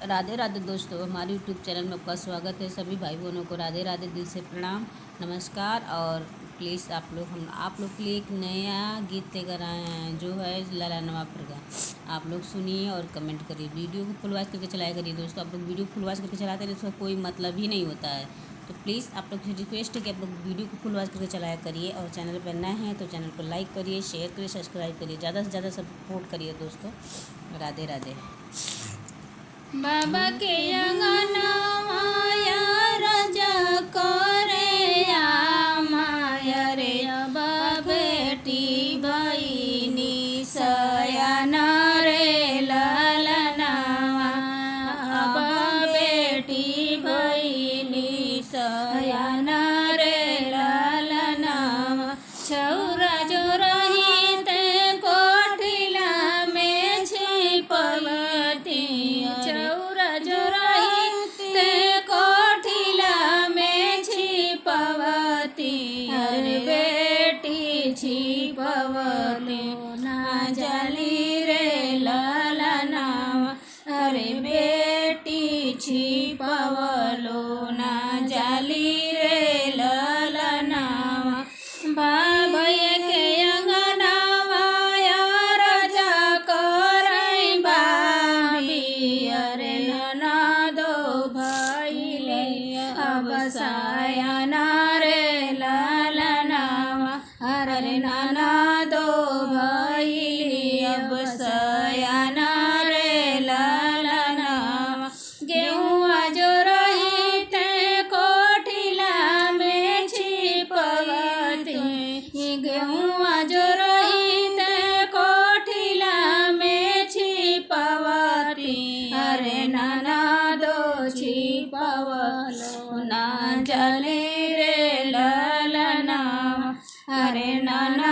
राधे राधे दोस्तों, हमारे YouTube channel में आपका स्वागत है। सभी भाई बहनों को राधे राधे, दिल से प्रणाम, नमस्कार। और प्लीज़ आप लोग के लिए एक नया गीत लेकर आए हैं, जो है लाला नवाब का। आप लोग सुनिए और कमेंट करिए। वीडियो को फुल वॉच करके चलाया करिए दोस्तों। आप लोग वीडियो फुल वॉच करके चलाते हैं तो उसका कोई मतलब ही नहीं होता है। तो प्लीज़ आप लोग से रिक्वेस्ट है कि आप लोग वीडियो को फुल वॉच करके चलाया करिए। और चैनल पर नए हैं तो चैनल को लाइक करिए, शेयर करिए, सब्सक्राइब करिए, ज़्यादा से ज़्यादा सपोर्ट करिए दोस्तों। राधे राधे। बाबा के अंगनवा राजा करे माया रे बेटी बहिनी सयान रे ललनावा बेटी बहिनी सयान रे ललनावा छौरा जो रही ते कोठिला में छिपवती छौरा जो रही ते कोठिला में छिपवती अरे बेटी छिपवती ना जली रे ललनावा अरे बेटी छिपवलो ना जली रे ललनावा भैया के अंगनावा राजा करई बाबी अरे ननदो भइले अब सयान रे ललनावा अरे ननदो भइले अब सयान रे ललनावा गेहुआ जो रही ते कोठिला में छिपवती गेहुआ जो रही ते कोठिला में छिपवती अरे ननदो छिपवलो ना जले रे ललनावा अरे ननदो